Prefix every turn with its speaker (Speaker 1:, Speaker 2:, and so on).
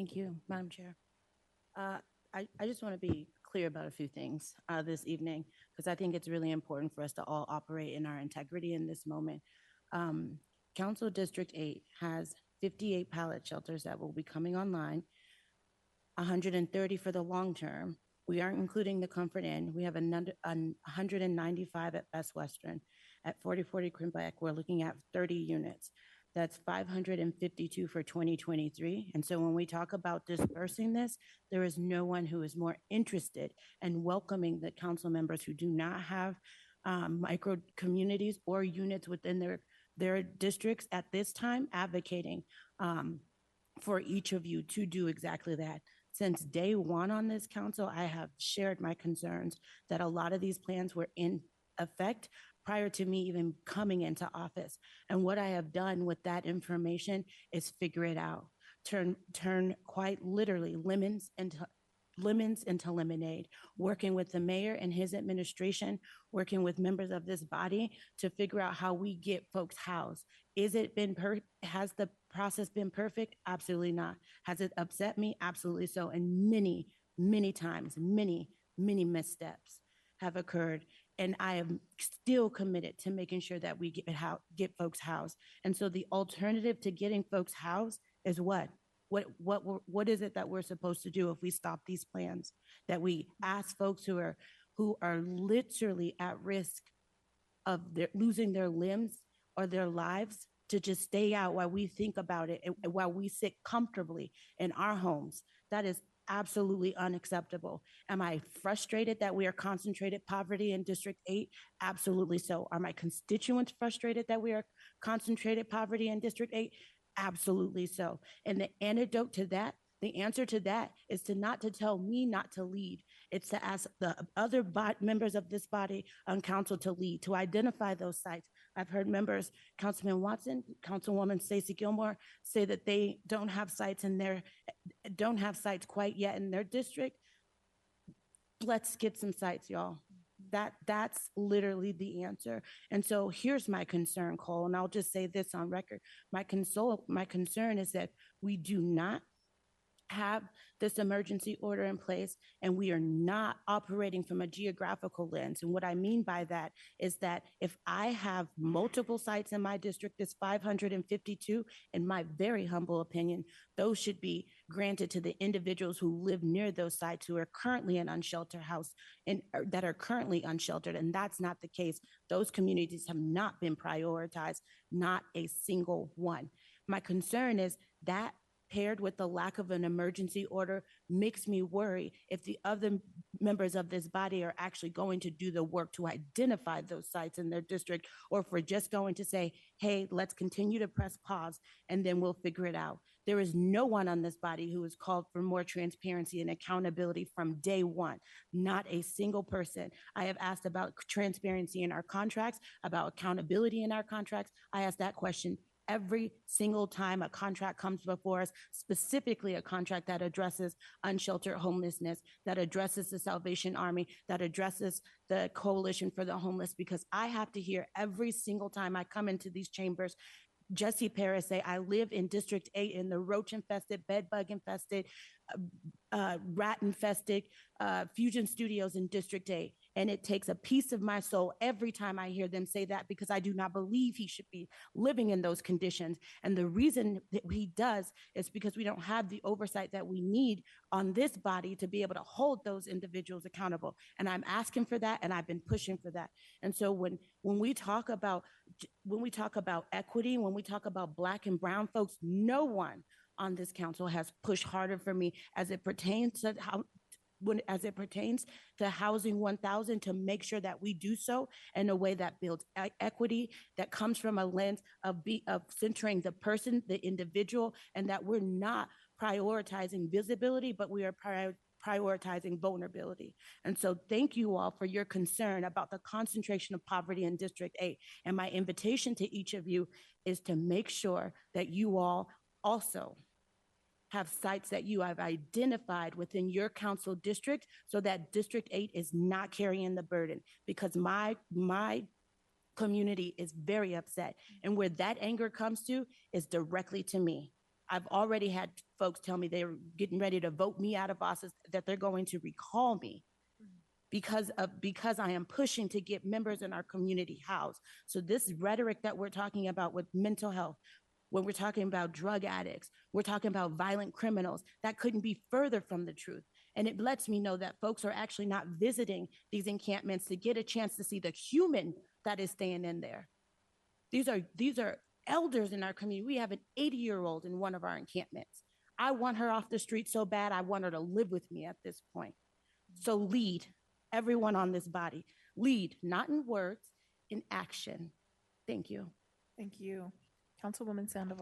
Speaker 1: Thank you, Madam Chair. I just want to be clear about a few things this evening, because I think it's really important for us to all operate in our integrity in this moment. Council District 8 has 58 pallet shelters that will be coming online, 130 for the long term. We aren't including the Comfort Inn. We have 195 at Best Western. At 4040 Crimbeck, we're looking at 30 units. That's 552 for 2023. And so when we talk about dispersing this, there is no one who is more interested in welcoming the council members who do not have micro communities or units within their districts at this time, advocating for each of you to do exactly that. Since day one on this council, I have shared my concerns that a lot of these plans were in effect prior to me even coming into office. And what I have done with that information is figure it out, turn quite literally lemons into lemonade, working with the mayor and his administration, working with members of this body to figure out how we get folks housed. Has the process been perfect? Absolutely not. Has it upset me? Absolutely so. And many times, many missteps have occurred. And I am still committed to making sure that we get folks housed. And so the alternative to getting folks housed is what? What is it that we're supposed to do if we stop these plans? That we ask folks who are literally at risk of losing their limbs or their lives to just stay out while we think about it and while we sit comfortably in our homes. That is absolutely unacceptable. Am I frustrated that we are concentrated poverty in District 8? Absolutely so. Are my constituents frustrated that we are concentrated poverty in District 8? Absolutely so. And the antidote to that, the answer to that is not to tell me not to lead. It's to ask the other members of this body on council to lead, to identify those sites. I've heard members, Councilman Watson, Councilwoman Stacey Gilmore, say that they don't have sites quite yet in their district. Let's get some sites, y'all. That's literally the answer. And so here's my concern, Cole, and I'll just say this on record. My concern is that we do not have this emergency order in place, and we are not operating from a geographical lens. And what I mean by that is that if I have multiple sites in my district, this 552, in my very humble opinion, those should be granted to the individuals who live near those sites who are currently in unsheltered house and that are currently unsheltered. And that's not the case. Those communities have not been prioritized, not a single one. My concern is that paired with the lack of an emergency order makes me worry if the other members of this body are actually going to do the work to identify those sites in their district, or if we're just going to say, hey, let's continue to press pause and then we'll figure it out. There is no one on this body who has called for more transparency and accountability from day one, not a single person. I have asked about transparency in our contracts, about accountability in our contracts. I asked that question every single time a contract comes before us, specifically a contract that addresses unsheltered homelessness, that addresses the Salvation Army, that addresses the Coalition for the Homeless, because I have to hear every single time I come into these chambers Jesse Paris say, I live in District 8 in the roach-infested, bed-bug-infested, rat-infested Fusion Studios in District 8. And it takes a piece of my soul every time I hear them say that, because I do not believe he should be living in those conditions. And the reason that he does is because we don't have the oversight that we need on this body to be able to hold those individuals accountable. And I'm asking for that, and I've been pushing for that. And so when we talk about equity, when we talk about Black and brown folks, no one on this council has pushed harder for me as it pertains to Housing 1000, to make sure that we do so in a way that builds equity, that comes from a lens of centering the person, the individual, and that we're not prioritizing visibility, but we are prioritizing vulnerability. And so thank you all for your concern about the concentration of poverty in District 8. And my invitation to each of you is to make sure that you all also have sites that you have identified within your council district, so that District 8 is not carrying the burden, because my community is very upset. And where that anger comes to is directly to me. I've already had folks tell me they're getting ready to vote me out of office, that they're going to recall me because I am pushing to get members in our community housed. So this rhetoric that we're talking about with mental health, when we're talking about drug addicts, we're talking about violent criminals, that couldn't be further from the truth. And it lets me know that folks are actually not visiting these encampments to get a chance to see the human that is staying in there. These are elders in our community. We have an 80-year-old in one of our encampments. I want her off the street so bad. I want her to live with me at this point. So lead, everyone on this body. Lead, not in words, in action. Thank you.
Speaker 2: Thank you. Councilwoman Sandoval.